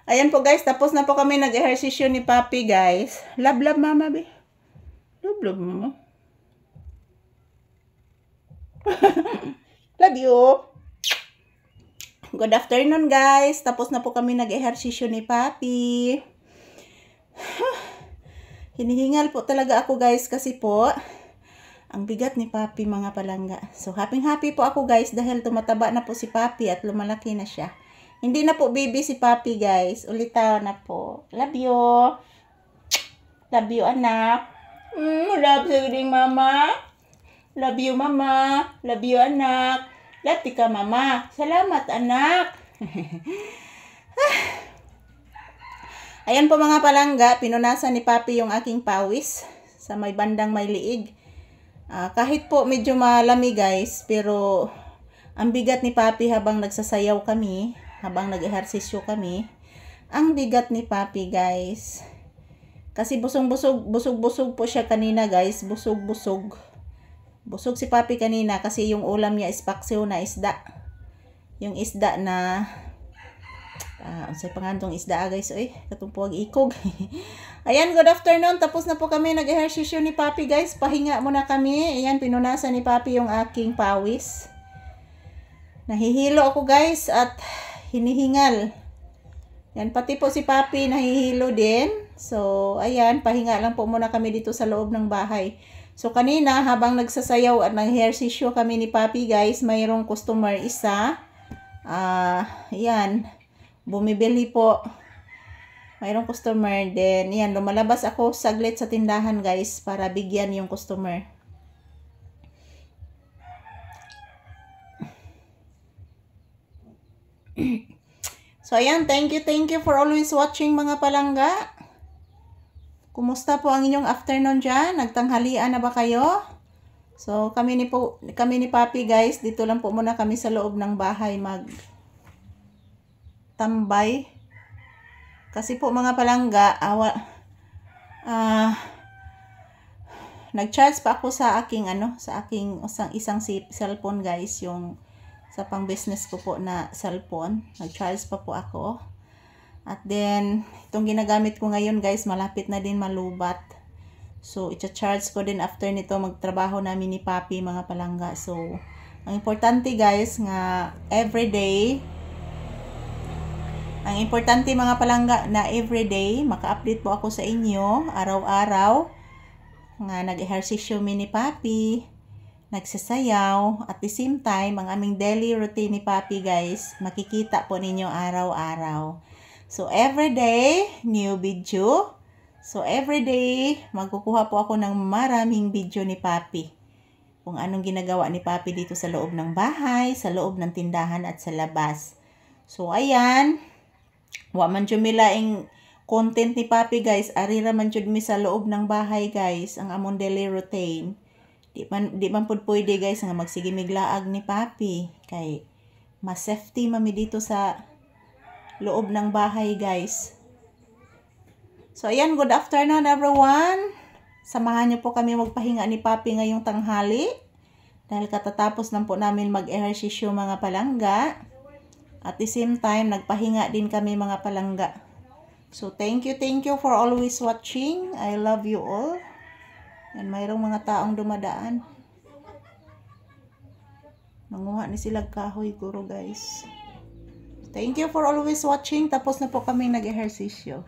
Ayan po guys, tapos na po kami nag-ehersisyo ni Papi guys. Love mama be. Love mama. Love you. Good afternoon guys. Tapos na po kami nag-ehersisyo ni Papi. Hinihingal po talaga ako guys kasi po ang bigat ni Papi mga palangga. So happy po ako guys dahil tumataba na po si Papi at lumalaki na siya. Hindi na po baby si Papi guys. Ulitaw na po. Love you. Love you anak. Love you mama. Love you mama. Love you anak. Lati ka mama. Salamat anak. Ayan po mga palangga. Pinunasan ni Papi yung aking pawis sa may bandang may liig. Kahit po medyo malamig guys. Pero ang bigat ni Papi habang nagsasayaw kami. Habang nag-ehersisyo kami. Ang bigat ni Papi guys. Kasi busog-busog po siya kanina guys. Busog si Papi kanina kasi yung ulam niya is paksiw na isda. Yung isda na unsay pangantong isda guys oy, katong puwag ikog. Ayan, good afternoon. Tapos na po kami nag-ehersisyo ni Papi guys. Pahinga muna kami. Ayan, pinunasan ni Papi yung aking pawis. Nahihilo ako guys at hinihingal. Yan, pati po si Papi nahihilo din. So, ayan, pahinga lang po muna kami dito sa loob ng bahay. So, kanina, habang nagsasayaw at nag-ehersisyo kami ni Papi, guys, mayroong customer isa. Ayan, bumibili po. Mayroong customer din. Ayan, lumalabas ako saglit sa tindahan, guys, para bigyan yung customer. So, ayan, thank you for always watching mga palangga. Kumusta po ang inyong afternoon dyan? Nagtanghalian na ba kayo? So, kami ni Papi guys, dito lang po muna kami sa loob ng bahay tambay. Kasi po mga palangga, nag-charge pa ako sa aking isang cellphone guys, yung sa pang business ko po na cellphone. Nag-charge pa po ako. At then, itong ginagamit ko ngayon guys, malapit na din malubat. So, i-charge ko din after nito magtrabaho namin ni Papi mga palangga. So, ang importante guys nga everyday, ang importante mga palangga na everyday, maka-update po ako sa inyo, araw-araw, nga nag-ehersisyo mi ni Papi, nagsasayaw, at the same time, ang aming daily routine ni Papi guys, makikita po ninyo araw-araw. So, everyday, new video. So, everyday, magkukuha po ako ng maraming video ni Papi. Kung anong ginagawa ni Papi dito sa loob ng bahay, sa loob ng tindahan at sa labas. So, ayan. Wa man dyan milaing content ni Papi guys. Arira man dyan mi sa loob ng bahay guys. Ang among daily routine. Di man po pwede guys nga magsigimiglaag ni Papi. Kay mas safety mami dito sa loob ng bahay guys. So ayan, good afternoon everyone. Samahan niyo po kami magpahinga ni Papi ngayong tanghali. Dahil katatapos lang po namin mag-ehersisyo mga palangga. At the same time, nagpahinga din kami mga palangga. So thank you for always watching. I love you all. Yan, mayroong mga taong dumadaan. Nanguha ni sila kahoy guro guys. Thank you for always watching. Tapos na po kami nag-ehersisyo.